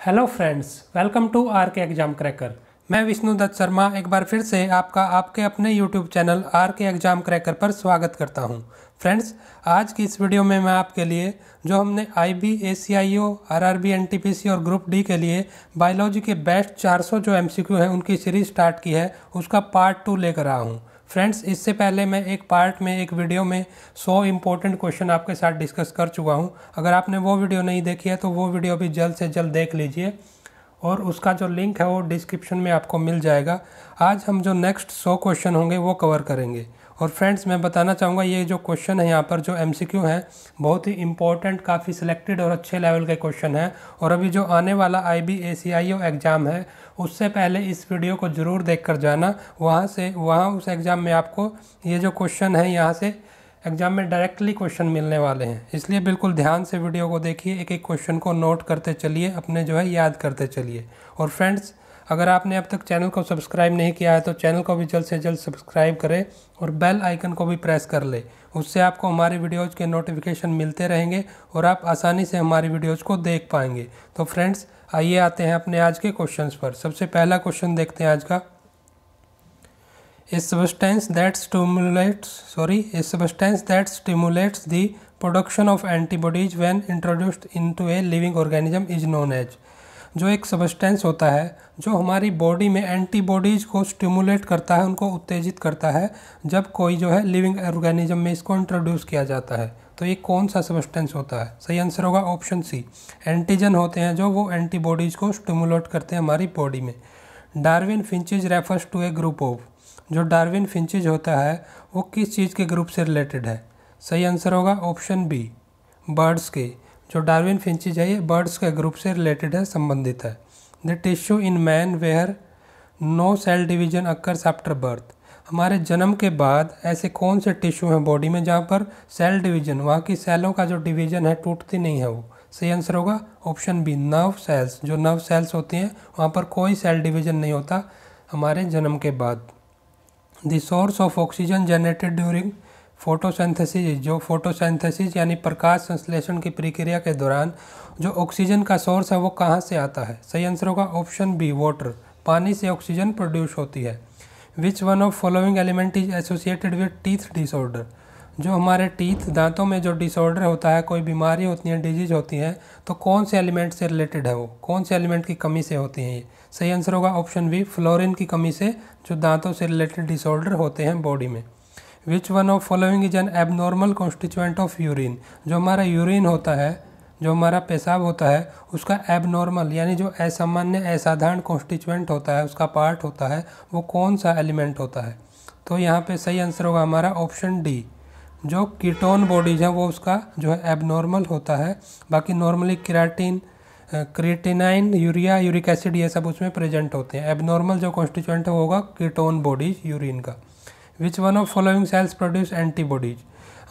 Hello friends, welcome to R K exam cracker. मैं विष्णु दत्त शर्मा एक बार फिर से आपके अपने YouTube channel are K exam cracker पर स्वागत करता हूं। फ्रेंड्स, आज की इस वीडियो में मैं आपके लिए जो हमने आईबी, एसीआईओ, आरआरबी, एनटीपीसी और ग्रुप डी के लिए बायोलॉजी के बेस्ट 400 जो एमसीक्यू हैं उनकी सीरीज़ स्टार्ट की है, उसका पार्ट 2 लेकर आया हूँ। फ्रेंड्स, इससे पहले मैं एक वीडियो में 100 इंपॉर्टेंट क्वेश्चन आपके साथ डिस्कस कर चुका हूं। अगर आपने वो वीडियो नहीं देखी है तो वो वीडियो भी जल्द से जल्द देख लीजिए और उसका जो लिंक है वो डिस्क्रिप्शन में आपको मिल जाएगा। आज हम जो नेक्स्ट 100 क्वेश्चन होंगे वो कवर करेंगे। और फ्रेंड्स, मैं बताना चाहूँगा ये जो क्वेश्चन है यहाँ पर जो एमसीक्यू हैं बहुत ही इंपॉर्टेंट, काफ़ी सिलेक्टेड और अच्छे लेवल के क्वेश्चन हैं। और अभी जो आने वाला आईबी, एसीआईओ एग्ज़ाम है उससे पहले इस वीडियो को ज़रूर देख कर जाना। वहाँ उस एग्ज़ाम में आपको ये जो क्वेश्चन है यहाँ से एग्ज़ाम में डायरेक्टली क्वेश्चन मिलने वाले हैं, इसलिए बिल्कुल ध्यान से वीडियो को देखिए, एक एक क्वेश्चन को नोट करते चलिए, अपने जो है याद करते चलिए। और फ्रेंड्स, अगर आपने अब तक चैनल को सब्सक्राइब नहीं किया है तो चैनल को भी जल्द से जल्द सब्सक्राइब करें और बेल आइकन को भी प्रेस कर ले। उससे आपको हमारी वीडियोज़ के नोटिफिकेशन मिलते रहेंगे और आप आसानी से हमारी वीडियोज़ को देख पाएंगे। तो फ्रेंड्स, आइए आते हैं अपने आज के क्वेश्चंस पर। सबसे पहला क्वेश्चन देखते हैं आज का। A substance that stimulates the production of antibodies when introduced into a living organism is known as। जो एक सब्सटेंस होता है जो हमारी बॉडी में एंटीबॉडीज़ को स्टिमुलेट करता है, उनको उत्तेजित करता है जब कोई जो है लिविंग ऑर्गेनिज्म में इसको इंट्रोड्यूस किया जाता है। तो ये कौन सा सब्सटेंस होता है? सही आंसर होगा ऑप्शन सी। एंटीजन होते हैं जो वो एंटीबॉडीज़ को स्टिमुलेट करते हैं हमारी बॉडी में। Darwin finches refers to a group of. जो डार्विन फिंचेज होता है वो किस चीज़ के ग्रुप से रिलेटेड है? सही आंसर होगा ऑप्शन बी, बर्ड्स के। जो डार्विन फिंचेज है ये बर्ड्स के ग्रुप से रिलेटेड है, संबंधित है। The tissue in man where no cell division occurs after birth. हमारे जन्म के बाद ऐसे कौन से टिश्यू हैं बॉडी में जहाँ पर सेल डिवीजन, वहाँ की सेलों का जो डिवीजन है टूटती नहीं है वो? सही आंसर होगा ऑप्शन बी, नर्व सेल्स। जो नर्व सेल्स होती हैं वहाँ पर कोई सेल डिवीजन नहीं होता हमारे जन्म के बाद। The source of oxygen generated during photosynthesis. जो फोटोसिंथेसिस यानी प्रकाश संश्लेषण की प्रक्रिया के दौरान जो ऑक्सीजन का सोर्स है वो कहाँ से आता है? सही आंसर होगा ऑप्शन बी, वाटर। पानी से ऑक्सीजन प्रोड्यूस होती है। विच one of following element is associated with teeth disorder. जो हमारे टीथ, दांतों में जो डिसऑर्डर होता है, कोई बीमारी होती है, डिजीज होती है, तो कौन से एलिमेंट से रिलेटेड है वो? कौन से एलिमेंट की कमी से होती हैं ये? सही आंसर होगा ऑप्शन बी, फ्लोरीन की कमी से जो दांतों से रिलेटेड डिसऑर्डर होते हैं बॉडी में। विच one of following is an abnormal constituent of urine. जो हमारा यूरिन होता है, जो हमारा पेशाब होता है, उसका एबनॉर्मल यानी जो असामान्य, असाधारण कॉन्स्टिट्यूएंट होता है, उसका पार्ट होता है, वो कौन सा एलिमेंट होता है? तो यहाँ पे सही आंसर होगा हमारा ऑप्शन डी, जो कीटोन बॉडीज है वो उसका जो है एबनॉर्मल होता है। बाकी normally creatinine, urea, uric acid ये सब उसमें प्रेजेंट होते हैं। एबनॉर्मल जो कॉन्स्टिट्यूएंट है वो होगा कीटोन बॉडीज यूरिन का। विच one of following sales produce antibodies.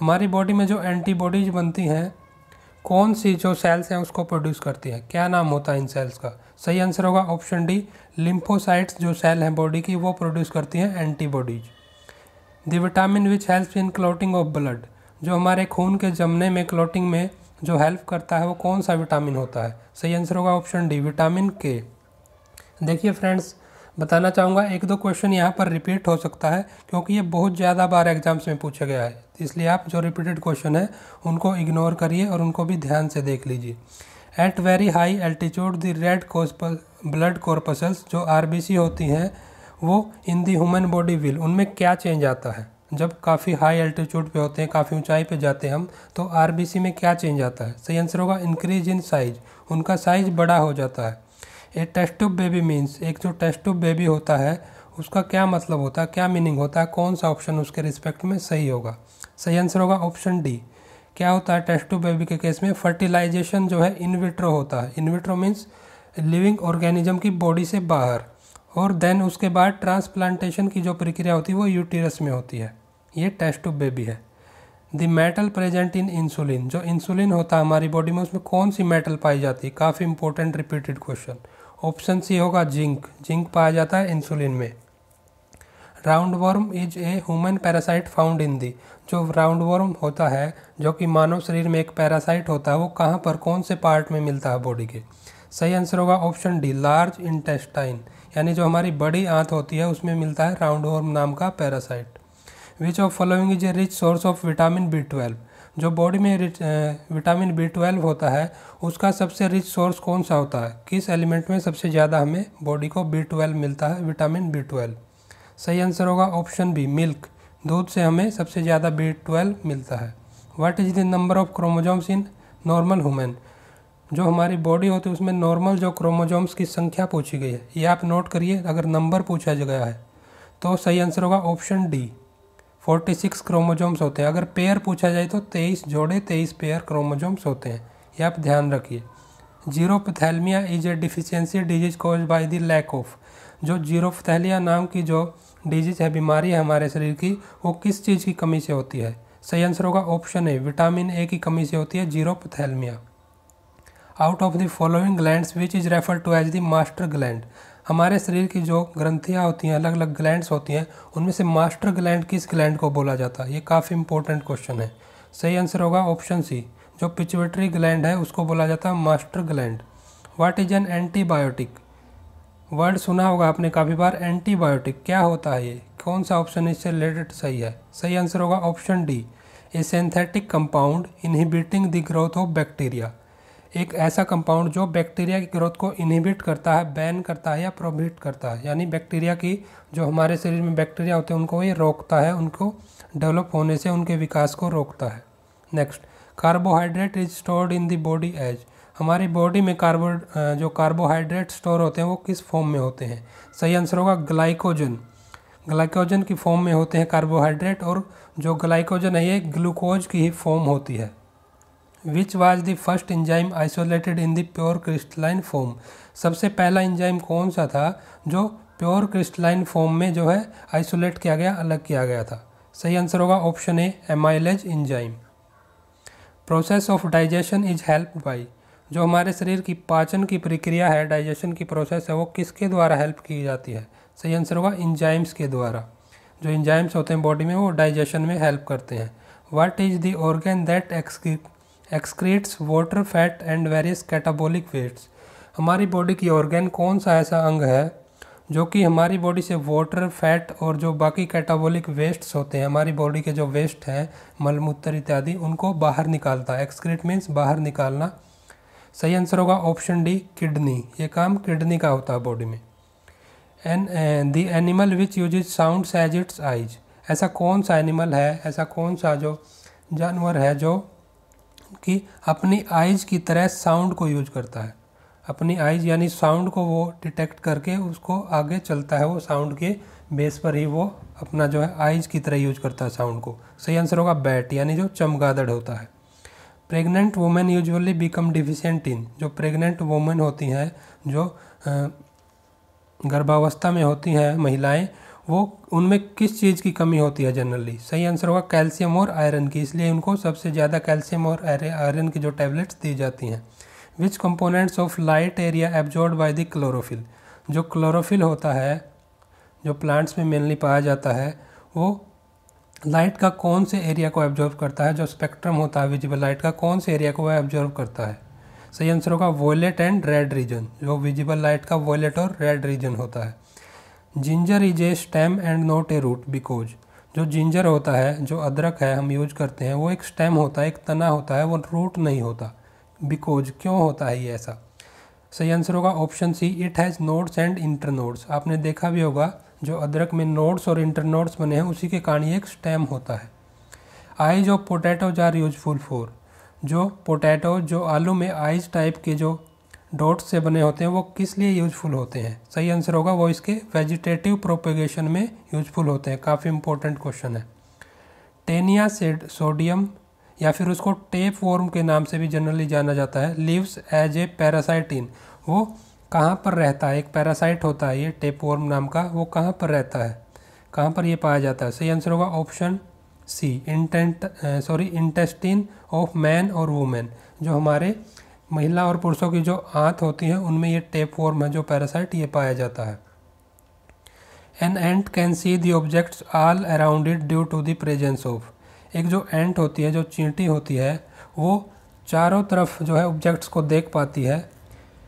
हमारी बॉडी में जो एंटीबॉडीज बनती हैं, कौन सी जो सेल्स हैं उसको प्रोड्यूस करती है? क्या नाम होता है इन सेल्स का? सही आंसर होगा ऑप्शन डी, लिम्फोसाइट्स जो सेल हैं बॉडी की वो प्रोड्यूस करती हैं antibodies. The vitamin which helps in clotting of blood. जो हमारे खून के जमने में, क्लॉटिंग में जो हेल्प करता है वो कौन सा विटामिन होता है? सही आंसर होगा ऑप्शन डी, विटामिन के। देखिए फ्रेंड्स, बताना चाहूँगा एक दो क्वेश्चन यहाँ पर रिपीट हो सकता है क्योंकि ये बहुत ज़्यादा बार एग्जाम्स में पूछा गया है, इसलिए आप जो रिपीटेड क्वेश्चन है उनको इग्नोर करिए और उनको भी ध्यान से देख लीजिए। At very high altitude the red blood corpuscles जो आरबीसी होती हैं वो in the human body will, उनमें क्या चेंज आता है? जब काफ़ी हाई एल्टीट्यूड पे होते हैं, काफ़ी ऊंचाई पे जाते हैं हम, तो आरबीसी में क्या चेंज आता है? सही आंसर होगा इंक्रीज इन साइज, उनका साइज बड़ा हो जाता है। ए टेस्ट ट्यूब बेबी मीन्स, एक जो टेस्ट ट्यूब बेबी होता है उसका क्या मतलब होता है, क्या मीनिंग होता है? कौन सा ऑप्शन उसके रिस्पेक्ट में सही होगा? सही आंसर होगा ऑप्शन डी। क्या होता है टेस्ट ट्यूब बेबी के केस में? फर्टिलाइजेशन जो है इन विट्रो होता है। In vitro means living organism की बॉडी से बाहर, और देन उसके बाद ट्रांसप्लांटेशन की जो प्रक्रिया होती है वो यूटीरस में होती है। ये टेस्ट ट्यूब बेबी है। The metal present in insulin. जो इंसुलिन होता है हमारी बॉडी में उसमें कौन सी मेटल पाई जाती है? काफ़ी important repeated question. Option C होगा जिंक। जिंक पाया जाता है इंसुलिन में। Round worm is a human parasite found in the. जो राउंड वर्म होता है जो कि मानव शरीर में एक पैरासाइट होता है वो कहाँ पर, कौन से पार्ट में मिलता है बॉडी के? सही आंसर होगा ऑप्शन डी, लार्ज इंटेस्टाइन, यानी जो हमारी बड़ी आंत होती है उसमें मिलता है राउंडवॉर्म नाम का parasite. Which of following is a rich source of vitamin B12, जो बॉडी में विटामिन B12 होता है उसका सबसे रिच सोर्स कौन सा होता है, किस एलिमेंट में सबसे ज़्यादा हमें बॉडी को B12 मिलता है, विटामिन B12। सही आंसर होगा ऑप्शन बी, मिल्क, दूध से हमें सबसे ज़्यादा B12 मिलता है। What is the number of chromosomes in normal human, जो हमारी बॉडी होती है उसमें नॉर्मल जो क्रोमोजोम्स की संख्या पूछी गई है, ये आप नोट करिए, अगर नंबर पूछा गया है तो सही आंसर होगा ऑप्शन डी, 46 क्रोमोजोम्स होते हैं। अगर पेयर पूछा जाए तो 23 जोड़े 23 पेयर क्रोमोजोम्स होते हैं, ये आप ध्यान रखिए। Xerophthalmia is a deficiency disease cause by the lack of, जो जीरोपथैलिया नाम की जो डिजीज है, बीमारी है हमारे शरीर की, वो किस चीज़ की कमी से होती है। सही आंसर होगा ऑप्शन ए, विटामिन ए की कमी से होती है xerophthalmia. Out of the following glands which is refer to as the master gland, हमारे शरीर की जो ग्रंथियाँ होती हैं, अलग अलग ग्लैंड्स होती हैं, उनमें से मास्टर ग्लैंड किस ग्लैंड को बोला जाता है, ये काफ़ी इंपॉर्टेंट क्वेश्चन है। सही आंसर होगा ऑप्शन सी, जो पिट्यूटरी ग्लैंड है उसको बोला जाता है master gland. What is an antibiotic, word सुना होगा आपने काफ़ी बार, एंटीबायोटिक क्या होता है, ये कौन सा ऑप्शन इससे रिलेटेड सही है। सही आंसर होगा option D, A synthetic compound inhibiting the growth of bacteria, एक ऐसा कंपाउंड जो बैक्टीरिया की ग्रोथ को इनहिबिट करता है, बैन करता है या प्रोहिबिट करता है, यानी बैक्टीरिया की जो हमारे शरीर में बैक्टीरिया होते हैं उनको ये रोकता है, उनको डेवलप होने से उनके विकास को रोकता है। Next, carbohydrate is stored in the body as, हमारी बॉडी में जो कार्बोहाइड्रेट स्टोर होते हैं वो किस फॉर्म में होते हैं। सही आंसर होगा ग्लाइकोजन, ग्लाइकोजन की फॉर्म में होते हैं कार्बोहाइड्रेट, और जो ग्लाइकोजन है ये ग्लूकोज की ही फॉर्म होती है। Which was the first enzyme isolated in the pure crystalline form, सबसे पहला एंजाइम कौन सा था जो प्योर क्रिस्टलाइन फॉर्म में जो है आइसोलेट किया गया, अलग किया गया था। सही आंसर होगा option A, amylase enzyme. Process of digestion is help by, जो हमारे शरीर की पाचन की प्रक्रिया है, डाइजेशन की प्रोसेस है, वो किसके द्वारा हेल्प की जाती है। सही आंसर होगा इंजाइम्स के द्वारा, जो इंजाइम्स होते हैं बॉडी में वो डाइजेशन में हेल्प करते हैं। What is the organ that excretes water, fat and various catabolic wastes, हमारी बॉडी की ऑर्गन कौन सा ऐसा अंग है जो कि हमारी बॉडी से वाटर, फैट और जो बाकी कैटाबॉलिक वेस्ट्स होते हैं, हमारी बॉडी के जो वेस्ट हैं, मलमूत्र इत्यादि, उनको बाहर निकालता है। एक्सक्रीट मीन्स बाहर निकालना। सही आंसर होगा ऑप्शन डी, किडनी, ये काम किडनी का होता है बॉडी में। The animal which uses sounds as its eyes, ऐसा कौन सा एनिमल है, ऐसा कौन सा जो जानवर है जो कि अपनी आइज की तरह साउंड को यूज करता है, अपनी आइज यानी साउंड को वो डिटेक्ट करके उसको आगे चलता है, वो साउंड के बेस पर ही वो अपना जो है आइज की तरह यूज करता है साउंड को। सही आंसर होगा बैट, यानी जो चमगादड़ होता है। Pregnant women usually become deficient in, जो प्रेग्नेंट वुमेन होती हैं, जो गर्भावस्था में होती हैं महिलाएं, वो उनमें किस चीज़ की कमी होती है जनरली। सही आंसर होगा कैल्शियम और आयरन की, इसलिए उनको सबसे ज़्यादा कैल्शियम और आयरन की जो टैबलेट्स दी जाती हैं। Which components of light area absorb by the chlorophyll, जो क्लोरोफिल होता है जो प्लांट्स में मेनली पाया जाता है, वो लाइट का कौन से एरिया को एब्जॉर्ब करता है, जो स्पेक्ट्रम होता है विजिबल लाइट का, कौन से एरिया को वह एब्जॉर्ब करता है। सही आंसर होगा वॉयलेट एंड रेड रीजन, जो विजिबल लाइट का वॉयलेट और रेड रीजन होता है। Ginger is a stem and not a root because, जो जिंजर होता है, जो अदरक है हम यूज करते हैं, वो एक स्टेम होता है, एक तना होता है, वो रूट नहीं होता। बिकॉज क्यों होता है ये ऐसा। सही आंसर होगा option C, it has nodes and internodes, आपने देखा भी होगा जो अदरक में नोड्स और इंटरनोड्स बने हैं उसी के कारण ये एक स्टेम होता है। Eyes of potatoes are useful for, जो पोटैटो जो आलू में आइज टाइप के जो डॉट्स से बने होते हैं वो किस लिए यूजफुल होते हैं। सही आंसर होगा वो इसके वेजिटेटिव प्रोपेगेशन में यूजफुल होते हैं। काफ़ी इंपॉर्टेंट क्वेश्चन है। टेनिया सोडियम या फिर उसको टेप वॉर्म के नाम से भी जनरली जाना जाता है, लिव्स एज ए पैरासाइट इन, वो कहाँ पर रहता है, एक पैरासाइट होता है ये टेप वॉर्म नाम का, वो कहाँ पर रहता है, कहाँ पर ये पाया जाता है। सही आंसर होगा option C, intestine of man और वुमेन, जो हमारे महिला और पुरुषों की जो आंत होती है उनमें ये टेप वॉर्म है जो पैरासाइट, ये पाया जाता है। An ant can see the objects all around it due to the presence of, एक जो एंट होती है, जो चींटी होती है, वो चारों तरफ जो है ऑब्जेक्ट्स को देख पाती है,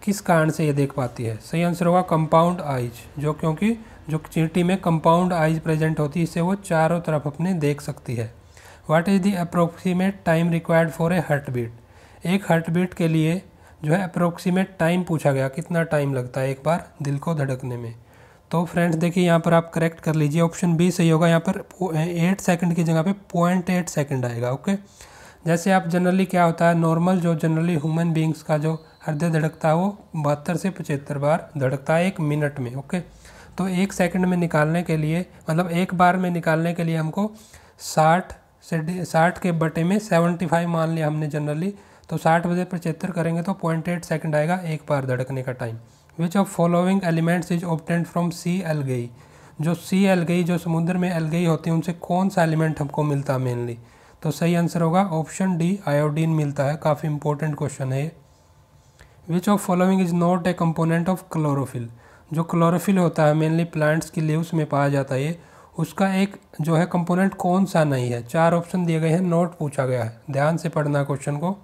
किस कारण से ये देख पाती है? सही आंसर होगा कंपाउंड आइज, जो क्योंकि जो चींटी में कंपाउंड आइज प्रेजेंट होती है इससे वो चारों तरफ अपने देख सकती है। What is the approximate time required for a heartbeat? एक हार्ट बीट के लिए जो है अप्रोक्सीमेट टाइम पूछा गया, कितना टाइम लगता है एक बार दिल को धड़कने में। तो फ्रेंड्स देखिए यहाँ पर आप करेक्ट कर लीजिए, ऑप्शन बी सही होगा। यहाँ पर 8 सेकंड की जगह पे 0.8 सेकंड आएगा। ओके, जैसे आप जनरली क्या होता है, नॉर्मल जो जनरली ह्यूमन बींग्स का जो हृदय धड़कता है वो 72 से 75 बार धड़कता है 1 मिनट में। ओके, तो 1 सेकंड में निकालने के लिए, मतलब एक बार में निकालने के लिए हमको 60 के बटे में 75 मान लिया हमने जनरली, तो 60 बजे 75 करेंगे तो 0.8 सेकंड आएगा एक बार धड़कने का time. Which of following elements is obtained from sea algae? जो सी एल्गेई, जो समुद्र में एल्गेई होती है, उनसे कौन सा एलिमेंट हमको मिलता है मेनली? तो सही आंसर होगा ऑप्शन डी, आयोडीन मिलता है। काफ़ी इंपॉर्टेंट क्वेश्चन है ये। विच of following is not a component of chlorophyll? जो क्लोरोफिल होता है मेनली प्लांट्स की लीव्स में पाया जाता है ये, उसका एक जो है कंपोनेंट कौन सा नहीं है? 4 ऑप्शन दिए गए हैं, नोट पूछा गया है, ध्यान से पढ़ना क्वेश्चन को।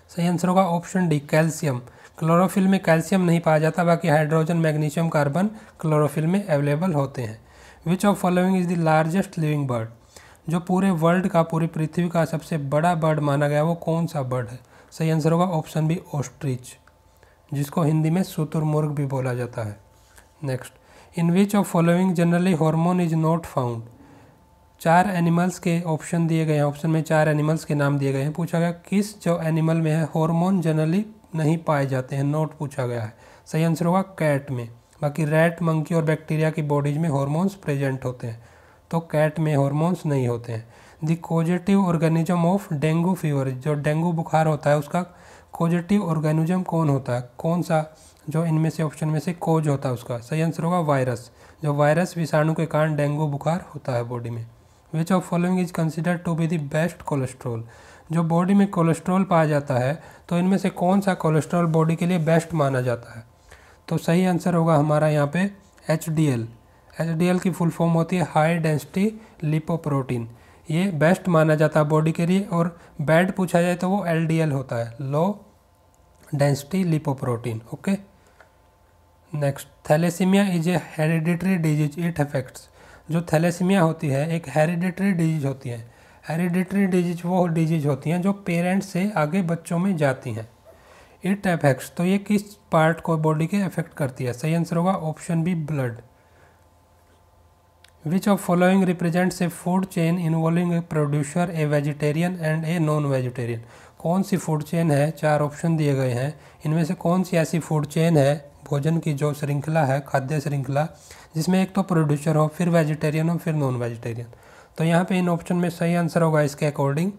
सही आंसर होगा ऑप्शन डी, कैल्शियम। क्लोरोफिल में कैल्शियम नहीं पाया जाता, बाकी हाइड्रोजन, मैग्नीशियम, कार्बन क्लोरोफिल में अवेलेबल होते हैं। विच of following is the largest living bird? जो पूरे वर्ल्ड का, पूरी पृथ्वी का सबसे बड़ा बर्ड माना गया वो कौन सा बर्ड है? सही आंसर होगा ऑप्शन बी, ऑस्ट्रिच, जिसको हिंदी में शुतुरमुर्ग भी बोला जाता है। Next, in which of following generally hormone is not found? 4 animals के ऑप्शन दिए गए हैं, ऑप्शन में 4 एनिमल्स के नाम दिए गए हैं। पूछा गया किस जो एनिमल में है हार्मोन जनरली नहीं पाए जाते हैं, नोट पूछा गया है। सही आंसर होगा कैट में। बाकी रैट, मंकी और बैक्टीरिया की बॉडीज में हार्मोन्स प्रेजेंट होते हैं, तो कैट में हार्मोन्स नहीं होते हैं। The causative organism of dengue fever? जो डेंगू बुखार होता है उसका कोजेटिव ऑर्गेनिज्म कौन होता है? कौन सा जो इनमें से ऑप्शन में से कोज होता है उसका? सही आंसर होगा वायरस। जो वायरस विषाणु के कारण डेंगू बुखार होता है बॉडी में। Which of following is considered to be the best cholesterol? जो बॉडी में कोलेस्ट्रॉल पाया जाता है तो इनमें से कौन सा कोलेस्ट्रॉल बॉडी के लिए बेस्ट माना जाता है? तो सही आंसर होगा हमारा यहाँ पे HDL। HDL की फुल फॉर्म होती है हाई डेंसिटी लिपोप्रोटीन। ये बेस्ट माना जाता है बॉडी के लिए। और बैड पूछा जाए तो वो LDL होता है, low density lipoprotein. Okay, next, thalassaemia is a hereditary disease, it affects? जो थैलेसीमिया होती है एक हेरिडिटरी डिजीज होती है। हेरिडिटरी डिजीज वो डिजीज होती हैं जो पेरेंट्स से आगे बच्चों में जाती हैं। इट अफेक्ट्स, तो ये किस पार्ट को बॉडी के अफेक्ट करती है? सही आंसर होगा option B, blood. Which of following represents a food chain involving a producer, a vegetarian and a non vegetarian? कौन सी फूड चेन है? 4 ऑप्शन दिए गए हैं, इनमें से कौन सी ऐसी फूड चेन है, भोजन की जो श्रृंखला है, खाद्य श्रृंखला, जिसमें एक तो प्रोड्यूसर हो, फिर वेजिटेरियन हो, फिर नॉन वेजिटेरियन? तो यहाँ पे इन ऑप्शन में सही आंसर होगा इसके according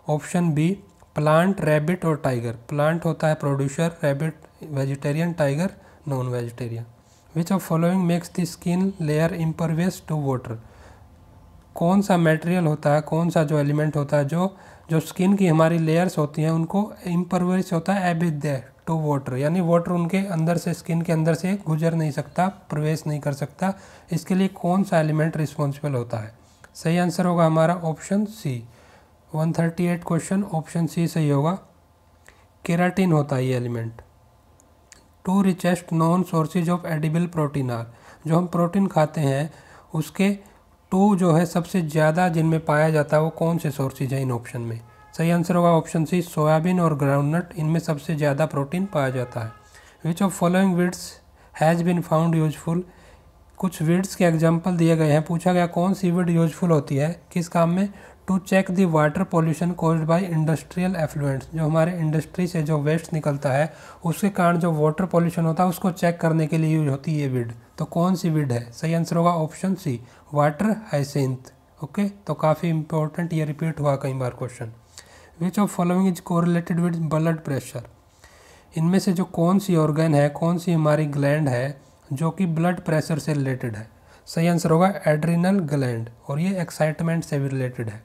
option B, plant, rabbit और टाइगर। प्लांट होता है producer, rabbit vegetarian, tiger non vegetarian. Which of following makes the skin layer impervious to water? कौन सा मटेरियल होता है, कौन सा जो एलिमेंट होता है जो स्किन की हमारी लेयर्स होती हैं उनको इम्परवियस होता है एबिड टू वाटर, यानी वाटर उनके अंदर से, स्किन के अंदर से गुजर नहीं सकता, प्रवेश नहीं कर सकता। इसके लिए कौन सा एलिमेंट रिस्पॉन्सिबल होता है? सही आंसर होगा हमारा option C. 138 question, option C सही होगा, केराटिन होता है ये element. 2 richest known sources of edible protein are? जो हम प्रोटीन खाते हैं उसके 2 जो है सबसे ज़्यादा जिनमें पाया जाता है वो कौन से सोर्सेज है इन ऑप्शन में? सही आंसर होगा ऑप्शन सी, सोयाबीन और ग्राउंडनट, इनमें सबसे ज़्यादा प्रोटीन पाया जाता है। Which of following weeds has been found useful? कुछ वीड्स के एग्जाम्पल दिए गए हैं, पूछा गया कौन सी वीड यूजफुल होती है, किस काम में? To check the water pollution caused by industrial effluents? जो हमारे इंडस्ट्री से जो वेस्ट निकलता है उसके कारण जो वाटर पॉल्यूशन होता है उसको चेक करने के लिए यूज होती है ये वीड। तो कौन सी वीड है? सही आंसर होगा option C, water hyacinth. Okay, तो काफ़ी इंपॉर्टेंट, ये रिपीट हुआ कई बार question. Which of following is correlated with blood pressure? इनमें से जो कौन सी ऑर्गन है, कौन सी हमारी ग्लैंड है जो कि ब्लड प्रेशर से रिलेटेड है? सही आंसर होगा एड्रिनल ग्लैंड, और ये एक्साइटमेंट से भी रिलेटेड है।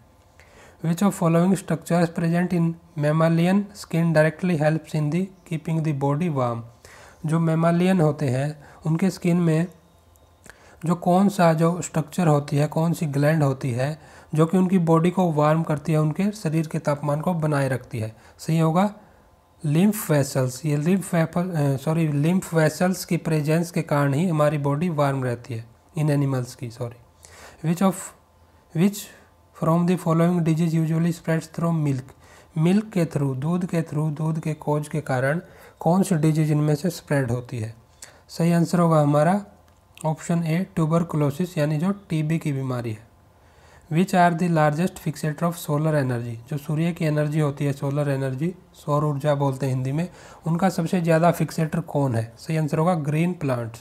Which of following structures present in mammalian skin directly helps in the keeping the body warm? जो मैमालियन होते हैं उनके स्किन में जो कौन सा जो स्ट्रक्चर होती है, कौन सी ग्लैंड होती है जो कि उनकी बॉडी को वार्म करती है, उनके शरीर के तापमान को बनाए रखती है? सही होगा लिम्फ वेसल्स, ये लिम्फ वेसल्स की प्रेजेंस के कारण ही हमारी बॉडी वार्म रहती है इन एनिमल्स की। Which from the following disease usually spreads through milk, milk के थ्रू, दूध के कोज के कारण कौन सी डिजीज इनमें से स्प्रेड होती है? सही आंसर होगा हमारा ऑप्शन ए, ट्यूबरकुलोसिस, यानी जो टीबी की बीमारी है। Which are the largest fixator of solar energy, जो सूर्य की एनर्जी होती है, सोलर एनर्जी, सौर ऊर्जा बोलते हैं हिंदी में, उनका सबसे ज़्यादा फिक्सेटर कौन है? सही आंसर होगा ग्रीन प्लांट्स,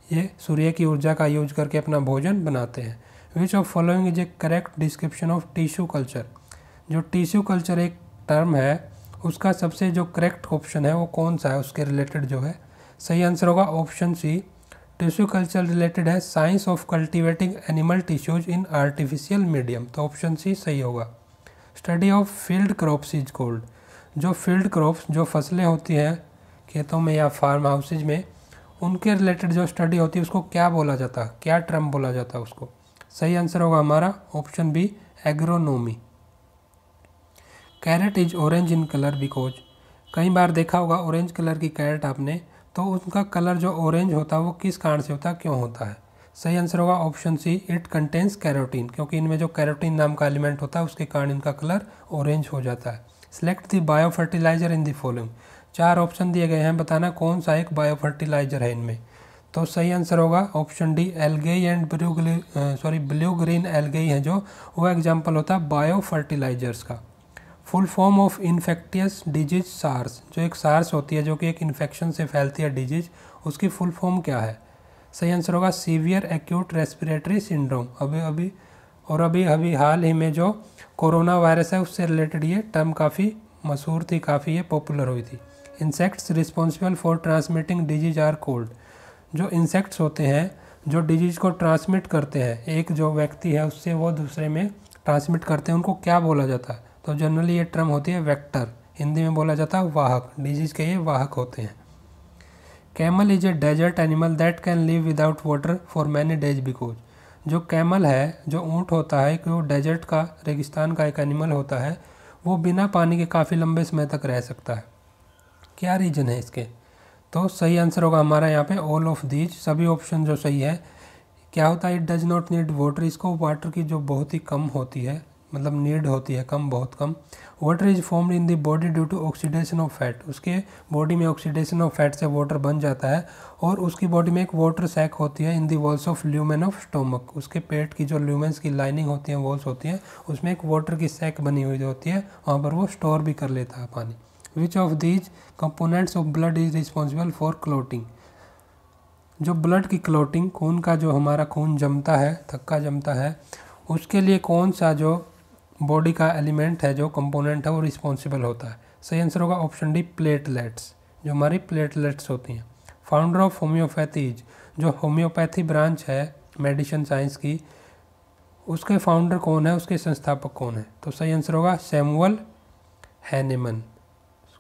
ये सूर्य की ऊर्जा का यूज करके अपना भोजन बनाते हैं। विच of following is A correct description of tissue culture, जो टिश्यू कल्चर एक टर्म है उसका सबसे जो करेक्ट ऑप्शन है वो कौन सा है, उसके रिलेटेड जो है? सही आंसर होगा option C, tissue culture related है science of cultivating animal tissues in artificial medium, तो ऑप्शन सी सही होगा। Study of field crops is called, जो फील्ड क्रॉप्स, जो फसलें होती हैं खेतों में या फार्म हाउसेज में, उनके रिलेटेड जो स्टडी होती है उसको क्या बोला जाता है, क्या टर्म बोला जाता है उसको? सही आंसर होगा हमारा option B, agronomy. Carrot is orange in colour because, कई बार देखा होगा ऑरेंज कलर की कैरेट आपने, तो उनका कलर जो ऑरेंज होता है वो किस कारण से होता है, क्यों होता है? सही आंसर होगा option C, it contains carotene, क्योंकि इनमें जो कैरोटीन नाम का एलिमेंट होता है उसके कारण इनका कलर ऑरेंज हो जाता है। Select the bio fertilizer in the following, 4 option दिए गए हैं, बताना कौन सा एक बायो फर्टिलाइजर है इनमें। तो सही आंसर होगा option D, algae and blue green algae है जो, वो एग्जाम्पल होता है बायो फर्टिलाइजर्स का। Full form of infectious disease SARS, जो एक सार्स होती है जो कि एक इन्फेक्शन से फैलती है डिजीज, उसकी फुल फॉर्म क्या है? सही आंसर होगा सीवियर एक्यूट रेस्पिरेटरी सिंड्रोम। अभी हाल ही में जो कोरोना वायरस है उससे रिलेटेड ये टर्म काफ़ी मशहूर थी, काफ़ी ये पॉपुलर हुई थी। Insects responsible for transmitting disease are called, जो इंसेक्ट्स होते हैं जो डिजीज को ट्रांसमिट करते हैं, एक जो व्यक्ति है उससे वो दूसरे में ट्रांसमिट करते हैं, उनको क्या बोला जाता है? तो जनरली ये टर्म होती है वेक्टर, हिंदी में बोला जाता है वाहक, डिजीज के ये वाहक होते हैं। Camel is a desert animal that can live without water for many days because, जो कैमल है, जो ऊँट होता है कि वो डेजर्ट का, रेगिस्तान का एक एनिमल होता है, वो बिना पानी के काफ़ी लंबे समय तक रह सकता है। क्या रीज़न है इसके? तो सही आंसर होगा हमारा यहाँ पे ऑल ऑफ दीज, सभी ऑप्शन जो सही है। क्या होता है, it does not need water, इसको वाटर की जो बहुत ही कम होती है, मतलब नीड होती है कम, बहुत कम। Water is formed in the body due to oxidation of fat, उसके बॉडी में ऑक्सीडेशन ऑफ फैट से वाटर बन जाता है, और उसकी बॉडी में एक वाटर सैक होती है in the walls of lumen of stomach, उसके पेट की जो ल्यूमेंस की लाइनिंग होती है, वॉल्स होती हैं, उसमें एक वाटर की सैक बनी हुई होती है, वहाँ पर वो स्टोर भी कर लेता है पानी। Which of these components of blood is responsible for clotting, जो ब्लड की क्लोटिंग, खून का जो हमारा खून जमता है, थक्का जमता है, उसके लिए कौन सा जो बॉडी का एलिमेंट है, जो कंपोनेंट है, वो रिस्पॉन्सिबल होता है? सही आंसर होगा ऑप्शन डी, प्लेटलेट्स, जो हमारी प्लेटलेट्स होती हैं। फाउंडर ऑफ होम्योपैथी, जो होम्योपैथी ब्रांच है मेडिसिन साइंस की, उसके फाउंडर कौन है, उसके संस्थापक कौन है? तो सही आंसर होगा सैमुअल हैनेमन।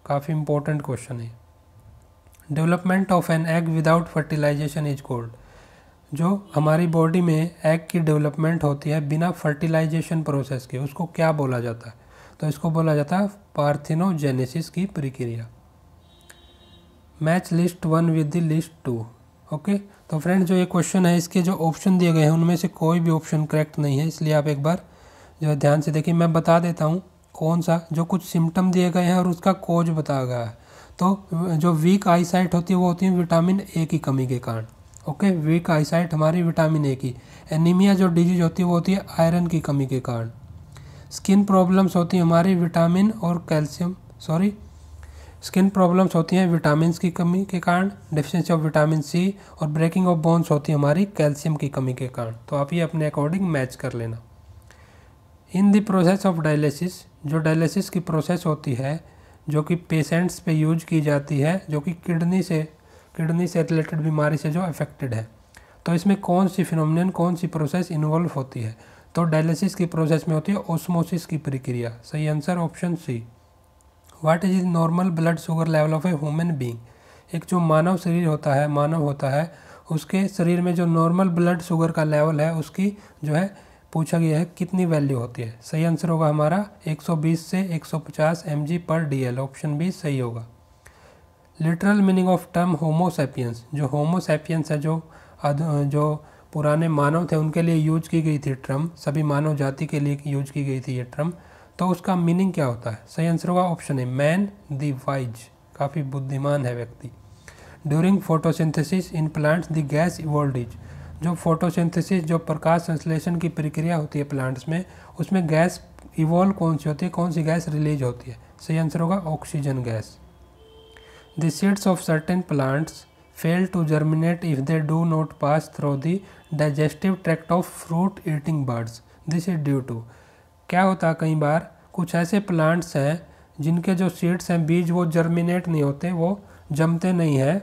काफ़ी इंपॉर्टेंट क्वेश्चन है। Development of an egg without fertilization is called, जो हमारी बॉडी में एग की डेवलपमेंट होती है बिना फर्टिलाइजेशन प्रोसेस के, उसको क्या बोला जाता है? तो इसको बोला जाता है पार्थिनोजेनेसिस की प्रक्रिया। Match list 1 with the list 2। Okay, तो फ्रेंड जो ये क्वेश्चन है, इसके जो ऑप्शन दिए गए हैं उनमें से कोई भी ऑप्शन करेक्ट नहीं है, इसलिए आप एक बार जो है ध्यान से देखिए। मैं बता देता हूँ कौन सा, जो कुछ सिम्टम दिए गए हैं और उसका कोज बताया गया है। तो जो वीक आईसाइट होती है वो होती है विटामिन ए की कमी के कारण। ओके, वीक आईसाइट हमारी विटामिन ए की। एनीमिया जो डिजीज होती है वो होती है आयरन की कमी के कारण। स्किन प्रॉब्लम्स होती है हमारी विटामिन और कैल्शियम, स्किन प्रॉब्लम्स होती हैं विटामिन की कमी के कारण, डेफिशिएंसी ऑफ विटामिन सी, और ब्रेकिंग ऑफ बोन्स होती है हमारी कैल्शियम की कमी के कारण। तो आप ये अपने अकॉर्डिंग मैच कर लेना। In the process of dialysis, जो डायलिसिस की प्रोसेस होती है जो कि पेशेंट्स पे यूज की जाती है, जो कि किडनी से रिलेटेड बीमारी से जो अफेक्टेड है, तो इसमें कौन सी फिनोमिनन, कौन सी प्रोसेस इन्वॉल्व होती है? तो डायलिसिस की प्रोसेस में होती है ऑस्मोसिस की प्रक्रिया। सही answer option C. What is normal blood sugar level of a human being, एक जो मानव होता है, उसके शरीर में जो नॉर्मल ब्लड शुगर का लेवल है उसकी जो है पूछा गया है कितनी वैल्यू होती है। सही आंसर होगा हमारा 120 से 150 mg/dl, ऑप्शन बी सही होगा। Literal meaning of term Homo sapiens, जो होमो सैपियंस है जो पुराने मानव थे उनके लिए यूज की गई थी टर्म, सभी मानव जाति के लिए यूज की गई थी ये टर्म, तो उसका मीनिंग क्या होता है। सही आंसर होगा option a man the wise, काफ़ी बुद्धिमान है व्यक्ति। During photosynthesis in plants the gas evolved is, जो फोटोसिंथेसिस जो प्रकाश संश्लेषण की प्रक्रिया होती है प्लांट्स में, उसमें गैस इवॉल्व कौन सी होती है, कौन सी गैस रिलीज होती है। सही आंसर होगा oxygen gas. The seeds of certain plants fail to germinate if they do not pass through the digestive tract of fruit eating birds, this is due to. क्या होता है, कई बार कुछ ऐसे प्लांट्स हैं जिनके जो सीड्स हैं, बीज, वो जर्मिनेट नहीं होते, वो जमते नहीं हैं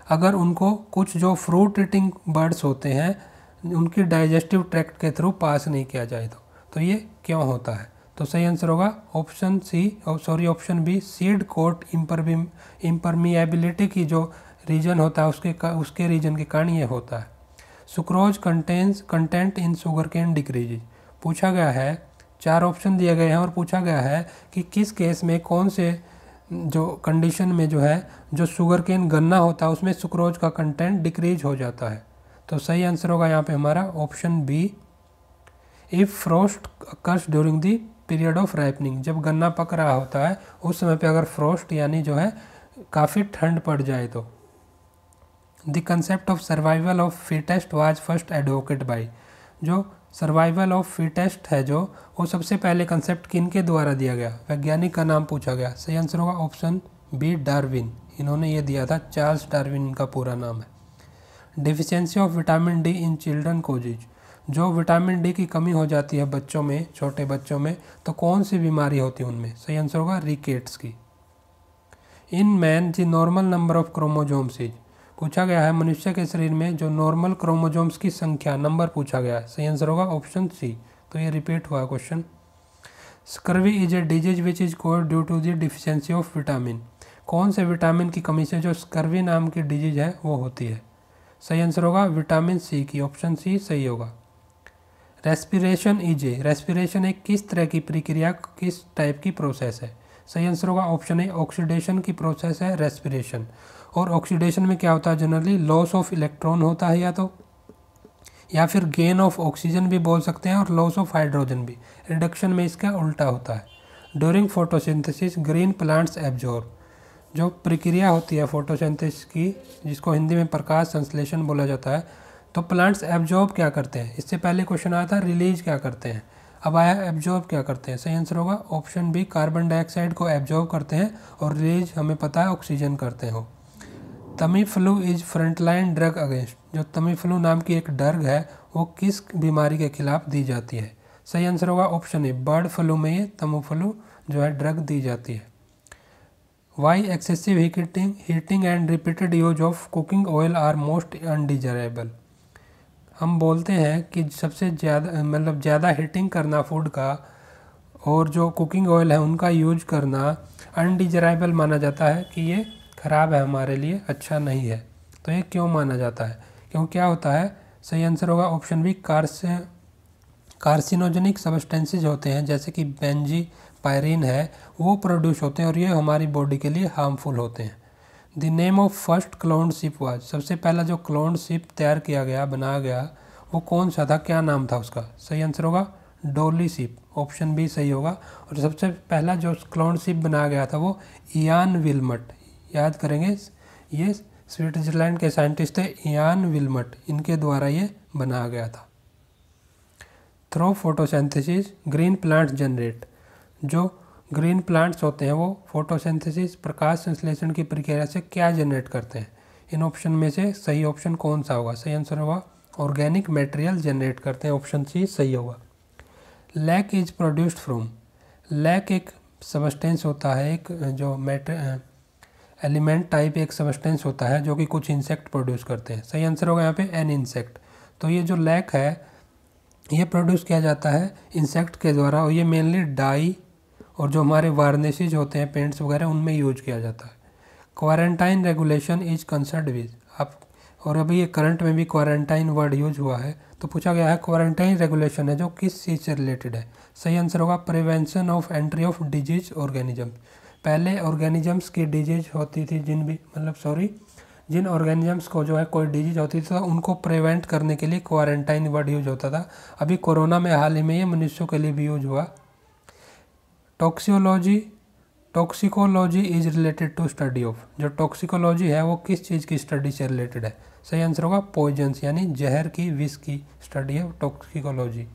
अगर उनको कुछ जो फ्रूट ईटिंग बर्ड्स होते हैं उनकी डाइजेस्टिव ट्रैक्ट के थ्रू पास नहीं किया जाए तो ये क्यों होता है। तो सही आंसर होगा option option B, seed coat impermeability की जो रीजन होता है उसके रीजन के कारण ये होता है। Sucrose content in sugar cane decrease, पूछा गया है, 4 ऑप्शन दिए गए हैं और पूछा गया है कि किस केस में, कौन से जो कंडीशन में जो है जो शुगर केन गन्ना होता है उसमें सुक्रोज का कंटेंट डिक्रीज हो जाता है। तो सही आंसर होगा यहाँ पे हमारा option B, if frost occurs during the period of ripening, जब गन्ना पक रहा होता है उस समय पे अगर फ्रोस्ट यानी जो है काफ़ी ठंड पड़ जाए तो। The concept of survival of fittest was first advocate by, जो सर्वाइवल ऑफ फिटेस्ट है जो वो सबसे पहले कंसेप्ट किन के द्वारा दिया गया, वैज्ञानिक का नाम पूछा गया। सही आंसर होगा ऑप्शन बी, डार्विन, इन्होंने ये दिया था, चार्ल्स डार्विन इनका पूरा नाम है। Deficiency of vitamin D in children causes, जो विटामिन डी की कमी हो जाती है बच्चों में, छोटे बच्चों में, तो कौन सी बीमारी होती है उनमें। सही आंसर होगा रिकेट्स की। In man the normal number of chromosomes is, पूछा गया है मनुष्य के शरीर में जो नॉर्मल क्रोमोजोम्स की संख्या, नंबर पूछा गया है। सही आंसर होगा ऑप्शन सी, तो ये रिपीट हुआ question. Scurvy is a disease which is called due to the deficiency of vitamin, कौन से विटामिन की कमी से जो स्कर्वी नाम की डिजीज है वो होती है। सही आंसर होगा विटामिन सी की, ऑप्शन सी सही होगा। रेस्पिरेशन इज ए, रेस्पिरेशन एक किस तरह की प्रक्रिया, किस टाइप की प्रोसेस है। सही आंसर होगा ऑप्शन ए, ऑक्सीडेशन की प्रोसेस है रेस्पिरेशन। और ऑक्सीडेशन में क्या होता है, जनरली लॉस ऑफ इलेक्ट्रॉन होता है या फिर गेन ऑफ ऑक्सीजन भी बोल सकते हैं, और लॉस ऑफ हाइड्रोजन भी। रिडक्शन में इसका उल्टा होता है। During photosynthesis green plants absorb, जो प्रक्रिया होती है फोटोसिंथेसिस की जिसको हिंदी में प्रकाश संश्लेषण बोला जाता है, तो प्लांट्स एब्जॉर्ब क्या करते हैं। इससे पहले क्वेश्चन आया था रिलीज क्या करते हैं, अब आया एब्जॉर्ब क्या करते हैं। सही आंसर होगा ऑप्शन बी, कार्बन डाइऑक्साइड को एब्जॉर्ब करते हैं और रिलीज हमें पता है ऑक्सीजन करते हो। तमीफ्लू इज फ्रंटलाइन ड्रग अगेंस्ट, जो तमीफ्लू नाम की एक ड्रग है वो किस बीमारी के खिलाफ दी जाती है। सही आंसर होगा ऑप्शन ए, बर्ड फ्लू में ये तमीफ्लू जो है ड्रग दी जाती है। Why excessive heating and repeated use of cooking oil are most undesirable, हम बोलते हैं कि सबसे ज़्यादा मतलब ज़्यादा हीटिंग करना फूड का और जो कुकिंग ऑयल है उनका यूज करना अनडिजायरेबल माना जाता है, कि ये ख़राब है हमारे लिए, अच्छा नहीं है। तो ये क्यों माना जाता है, क्यों क्या होता है। सही आंसर होगा ऑप्शन बी, कार्सिनोजेनिक सब्सटेंसेज होते हैं जैसे कि बेंजीपायरिन है, वो प्रोड्यूस होते हैं और ये हमारी बॉडी के लिए हार्मफुल होते हैं। The name of first cloned ship was, सबसे पहला जो क्लोन्ड शिप तैयार किया गया, बनाया गया, वो कौन सा था, क्या नाम था उसका। सही आंसर होगा डॉली शिप, ऑप्शन बी सही होगा। और सबसे पहला जो क्लोन्ड शिप बनाया गया था वो इयान विल्मट, याद करेंगे ये स्विट्जरलैंड के साइंटिस्ट थे इयान विल्मट, इनके द्वारा ये बनाया गया था। Through photosynthesis green plants generate, जो ग्रीन प्लांट्स होते हैं वो फोटोसिंथेसिस प्रकाश संश्लेषण की प्रक्रिया से क्या जनरेट करते हैं। इन ऑप्शन में से सही ऑप्शन कौन सा होगा। सही आंसर होगा ऑर्गेनिक मटेरियल जनरेट करते हैं, ऑप्शन सी सही होगा। Lac is produced from, lac एक सबस्टेंस होता है, एक जो एलिमेंट टाइप एक सबस्टेंस होता है जो कि कुछ इंसेक्ट प्रोड्यूस करते हैं। सही आंसर होगा यहाँ पे एन इंसेक्ट। तो ये जो लैक है ये प्रोड्यूस किया जाता है इंसेक्ट के द्वारा, और ये मेनली डाई और जो हमारे वार्निशेज होते हैं पेंट्स वगैरह उनमें यूज किया जाता है। Quarantine regulation is concerned with, आप और अभी ये करंट में भी क्वारंटाइन वर्ड यूज हुआ है, तो पूछा गया है क्वारंटाइन रेगुलेशन है जो किस चीज़ से रिलेटेड है। सही आंसर होगा prevention of entry of disease organism. पहले ऑर्गेनिजम्स की डिजीज होती थी, जिन ऑर्गेनिजम्स को जो है कोई डिजीज होती थी तो उनको प्रिवेंट करने के लिए क्वारंटाइन वर्ड यूज होता था। अभी कोरोना में हाल ही में ये मनुष्यों के लिए भी यूज हुआ। Toxicology is related to study of, जो टॉक्सिकोलॉजी है वो किस चीज़ की स्टडी से रिलेटेड है। सही आंसर होगा पॉइजन्स, यानी जहर की, विष की स्टडी है toxicology.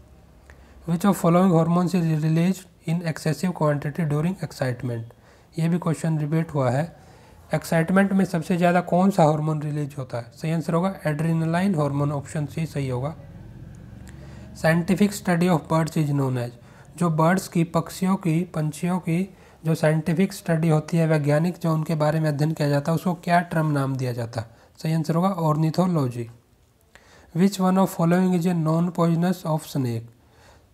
Which of following hormones is release in excessive quantity during excitement. ये भी क्वेश्चन रिपीट हुआ है। एक्साइटमेंट में सबसे ज़्यादा कौन सा हार्मोन रिलीज होता है। सही आंसर होगा एड्रेनालाइन हार्मोन, ऑप्शन सी सही होगा। Scientific study of birds is known as, जो बर्ड्स की, पंछियों की जो साइंटिफिक स्टडी होती है, वैज्ञानिक जो उनके बारे में अध्ययन किया जाता है, उसको क्या टर्म नाम दिया जाता है। सही आंसर होगा ornithology. Which one of following is a non poisonous of snake.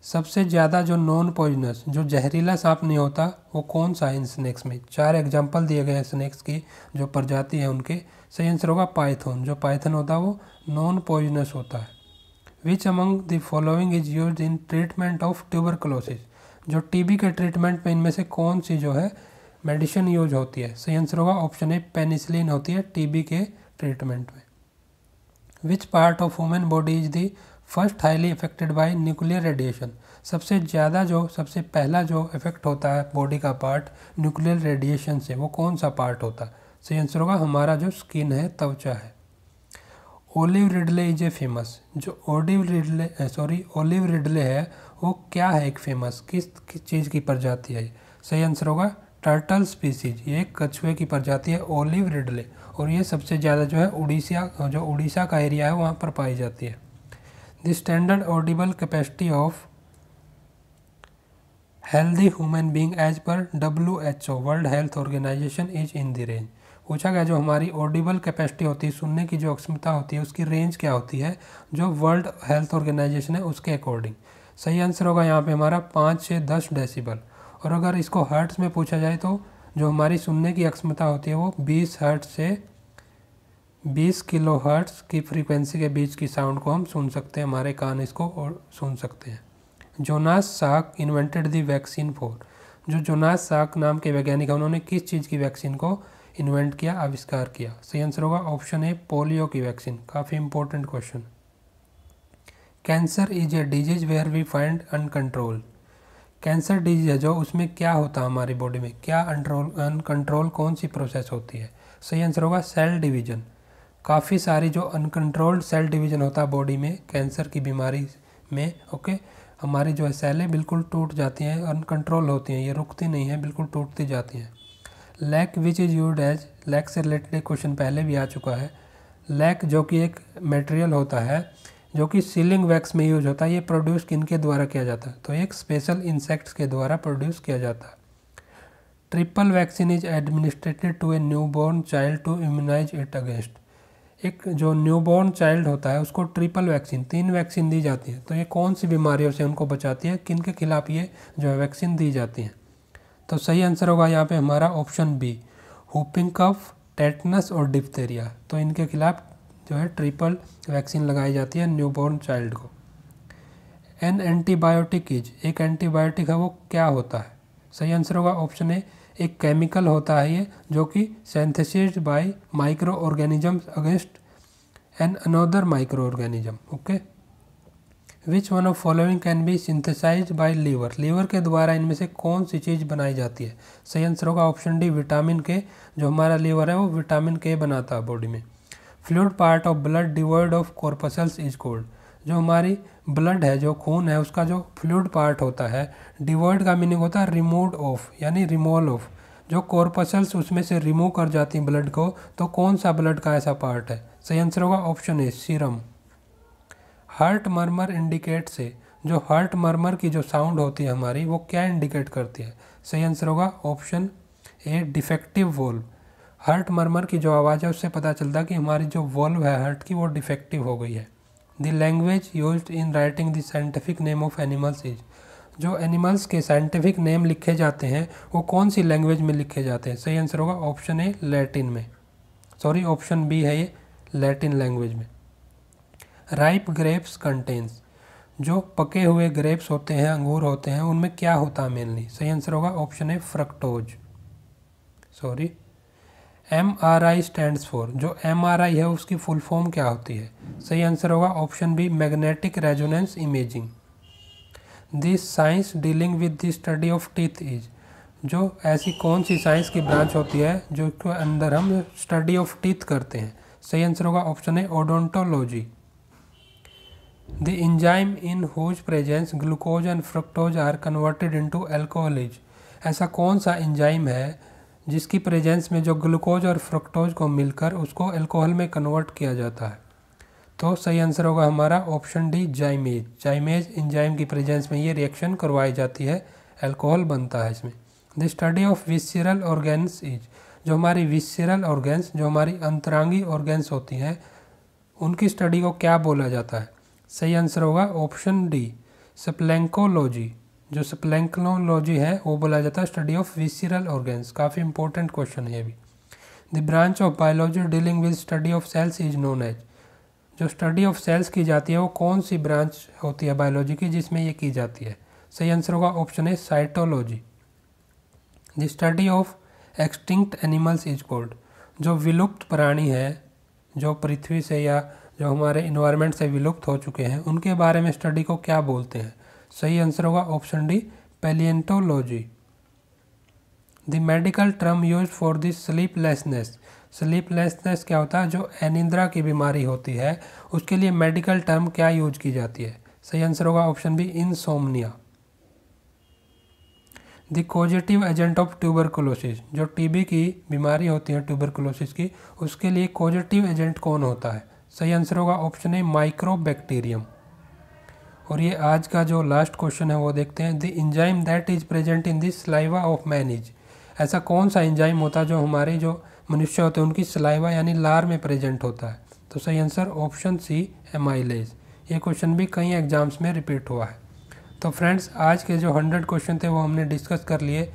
सबसे ज़्यादा जो नॉन पॉइजनस, जो जहरीला सांप नहीं होता, वो कौन सा है इन स्नेक्स में। 4 एग्जाम्पल दिए गए हैं स्नेक्स की, जो प्रजाति है उनके। सही आंसर होगा पाइथन, जो पाइथन होता है वो नॉन पॉइजनस होता है। Which among the following is used in treatment of tuberculosis, जो टीबी के ट्रीटमेंट में इनमें से कौन सी जो है मेडिसिन यूज होती है। सही आंसर होगा ऑप्शन ए पेनिसिलिन होती है टीबी के ट्रीटमेंट में। Which part of human body is the first highly affected by nuclear radiation. सबसे पहला जो इफेक्ट होता है बॉडी का पार्ट न्यूक्लियर रेडिएशन से, वो कौन सा पार्ट होता है। सही आंसर होगा हमारा जो स्किन है, त्वचा है। Olive Ridley is a famous, जो ओलिव रिडले है वो क्या है एक फेमस, किस चीज़ की प्रजाति है। सही आंसर होगा टर्टल स्पीसीज, ये एक कछुए की प्रजाति है ओलिव रिडले, और ये सबसे ज़्यादा जो है उड़ीसा का एरिया है वहाँ पर पाई जाती है। The standard audible capacity of healthy human being as per WHO world health organization is in the range. पूछा गया जो हमारी ऑडिबल कैपेसिटी होती है, सुनने की जो क्षमता होती है, उसकी रेंज क्या होती है जो वर्ल्ड हेल्थ ऑर्गेनाइजेशन है उसके अकॉर्डिंग। सही आंसर होगा यहाँ पे हमारा 5 से 10 डेसिबल। और अगर इसको हर्ट्स में पूछा जाए तो जो हमारी सुनने की क्षमता होती है वो 20 हर्ट्स से 20 किलो हर्ट्स की फ्रीक्वेंसी के बीच की साउंड को हम सुन सकते हैं, हमारे कान इसको और सुन सकते हैं। जोनास साक इन्वेंटेड द वैक्सीन फॉर, जो जोनास साक नाम के वैज्ञानिक हैं उन्होंने किस चीज़ की वैक्सीन को इन्वेंट किया, आविष्कार किया। सही आंसर होगा ऑप्शन ए पोलियो की वैक्सीन। काफ़ी important question. Cancer is a disease where we find uncontrol. Cancer disease है जो उसमें क्या होता है हमारी बॉडी में, क्या अनकंट्रोल कौन सी प्रोसेस होती है। सही आंसर होगा सेल डिवीजन। काफ़ी सारी जो अनकंट्रोल्ड सेल डिवीजन होता है बॉडी में कैंसर की बीमारी में, ओके, हमारी जो है सेलें बिल्कुल टूट जाती हैं, अनकंट्रोल होती हैं, ये रुकती नहीं है, बिल्कुल टूटती जाती हैं। Lac which is used as, lac से रिलेटेड क्वेश्चन पहले भी आ चुका है। लैक जो कि एक मटेरियल होता है जो कि सीलिंग वैक्स में यूज होता है, ये प्रोड्यूस किनके द्वारा किया जाता है, तो एक स्पेशल इंसेक्ट्स के द्वारा प्रोड्यूस किया जाता है। Triple vaccine is administered to a newborn child to immunize it against. एक जो न्यूबॉर्न चाइल्ड होता है उसको ट्रिपल वैक्सीन, 3 वैक्सीन दी जाती है, तो ये कौन सी बीमारियों से उनको बचाती है, किन के खिलाफ ये जो है वैक्सीन दी जाती हैं। तो सही आंसर होगा यहाँ पे हमारा option B, whooping cough, tetanus और डिप्थेरिया। तो इनके खिलाफ जो है ट्रिपल वैक्सीन लगाई जाती है न्यूबॉर्न चाइल्ड को। एन एंटीबायोटिक इज, एक एंटीबायोटिक है वो क्या होता है। सही आंसर होगा ऑप्शन ए, एक केमिकल होता है ये जो कि synthesized by micro organisms against an another micro organism, okay. Which one of following can be synthesized by liver, liver के द्वारा इनमें से कौन सी चीज़ बनाई जाती है। सही आंसर होगा ऑप्शन डी, विटामिन के। जो हमारा लीवर है वो विटामिन के बनाता है बॉडी में। Fluid part of blood devoid of corpuscles is called, जो हमारी ब्लड है, जो खून है, उसका जो फ्लूइड पार्ट होता है, डिवॉइड का मीनिंग होता है रिमूव्ड ऑफ, यानी रिमूवल ऑफ। जो कॉर्पसल्स उसमें से रिमूव कर जाती हैं ब्लड को, तो कौन सा ब्लड का ऐसा पार्ट है। सही आंसर होगा ऑप्शन ए, सीरम। हार्ट मर्मर इंडिकेट से, जो हार्ट मर्मर की जो साउंड होती है हमारी, वो क्या इंडिकेट करती है। सही आंसर होगा ऑप्शन ए, डिफेक्टिव वॉल्व। हार्ट मर्मर की जो आवाज़ है उससे पता चलता है कि हमारी जो वॉल्व है हार्ट की वो डिफेक्टिव हो गई है। The language used in writing the scientific name of animals is, जो एनिमल्स के साइंटिफिक नेम लिखे जाते हैं वो कौन सी लैंग्वेज में लिखे जाते हैं। सही आंसर होगा ऑप्शन ए, लैटिन में। सॉरी, ऑप्शन बी है ये, लैटिन लैंग्वेज में। राइप ग्रेप्स कंटेन्स, जो पके हुए ग्रेप्स होते हैं, अंगूर होते हैं, उनमें क्या होता है मेनली? सही आंसर होगा option A fructose. Sorry, MRI stands for, जो MRI है उसकी फुल फॉर्म क्या होती है? सही आंसर होगा option B magnetic resonance imaging. This science dealing with the study of teeth is, जो ऐसी कौन सी साइंस की ब्रांच होती है जो के अंदर हम स्टडी ऑफ टीथ करते हैं? सही आंसर होगा option A odontology. The enzyme in whose presence glucose and fructose are converted into alcohol is, ऐसा कौन सा एंजाइम है जिसकी प्रेजेंस में जो ग्लूकोज और फ्रक्टोज को मिलकर उसको अल्कोहल में कन्वर्ट किया जाता है? तो सही आंसर होगा हमारा ऑप्शन डी जाइमेज। जाइमेज एंजाइम की प्रेजेंस में ये रिएक्शन करवाई जाती है, अल्कोहल बनता है इसमें। The study of visceral organs is, जो हमारी विसरल ऑर्गेन्स, जो हमारी अंतरांगी ऑर्गेन्स होती हैं, उनकी स्टडी को क्या बोला जाता है? सही आंसर होगा ऑप्शन डी स्प्लैंकोलॉजी। जो स्प्लैंकोलॉजी है वो बोला जाता है स्टडी ऑफ विसरल ऑर्गेन्स। काफ़ी इंपॉर्टेंट क्वेश्चन है ये भी। The branch of biology dealing with study of cells is known as, जो स्टडी ऑफ सेल्स की जाती है वो कौन सी ब्रांच होती है बायोलॉजी की जिसमें ये की जाती है? सही आंसर होगा option A cytology. The study of extinct animals is called, जो विलुप्त प्राणी है, जो पृथ्वी से या जो हमारे इन्वायरमेंट से विलुप्त हो चुके हैं, उनके बारे में स्टडी को क्या बोलते हैं? सही आंसर होगा option D palaeontology. The medical term use for the sleeplessness, sleeplessness क्या होता है? जो अनिद्रा की बीमारी होती है उसके लिए मेडिकल टर्म क्या यूज की जाती है? सही आंसर होगा option B insomnia. The causative agent of tuberculosis, जो टीबी की बीमारी होती है ट्यूबरकुलोसिस की, उसके लिए कॉजेटिव एजेंट कौन होता है? सही आंसर होगा ऑप्शन ए माइक्रोबैक्टीरियम। और ये आज का जो लास्ट क्वेश्चन है वो देखते हैं। The enzyme that is present in the saliva of man is, ऐसा कौन सा एंजाइम होता है जो हमारे जो मनुष्य होते हैं उनकी सलाइवा यानी लार में प्रेजेंट होता है? तो सही आंसर ऑप्शन सी एमाइलेज। ये क्वेश्चन भी कई एग्जाम्स में रिपीट हुआ है। तो फ्रेंड्स, आज के जो 100 क्वेश्चन थे वो हमने डिस्कस कर लिए,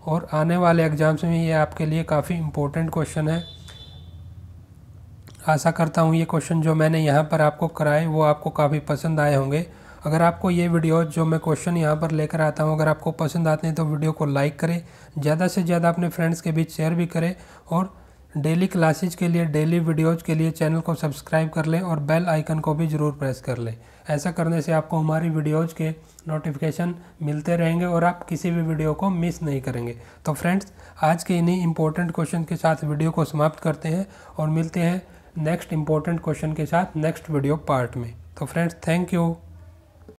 और आने वाले एग्जाम्स में ये आपके लिए काफ़ी इंपॉर्टेंट क्वेश्चन है। आशा करता हूँ ये क्वेश्चन जो मैंने यहाँ पर आपको कराए वो आपको काफ़ी पसंद आए होंगे। अगर आपको ये वीडियो जो मैं क्वेश्चन यहाँ पर लेकर आता हूँ अगर आपको पसंद आते हैं तो वीडियो को लाइक करें, ज़्यादा से ज़्यादा अपने फ्रेंड्स के बीच शेयर भी करें, और डेली क्लासेज के लिए, डेली वीडियोज़ के लिए चैनल को सब्सक्राइब कर लें और बेल आइकन को भी ज़रूर प्रेस कर लें। ऐसा करने से आपको हमारी वीडियोज़ के नोटिफिकेशन मिलते रहेंगे और आप किसी भी वीडियो को मिस नहीं करेंगे। तो फ्रेंड्स, आज के इन्हीं इंपॉर्टेंट क्वेश्चन के साथ वीडियो को समाप्त करते हैं और मिलते हैं नेक्स्ट इंपॉर्टेंट क्वेश्चन के साथ नेक्स्ट वीडियो पार्ट में। तो फ्रेंड्स, थैंक यू।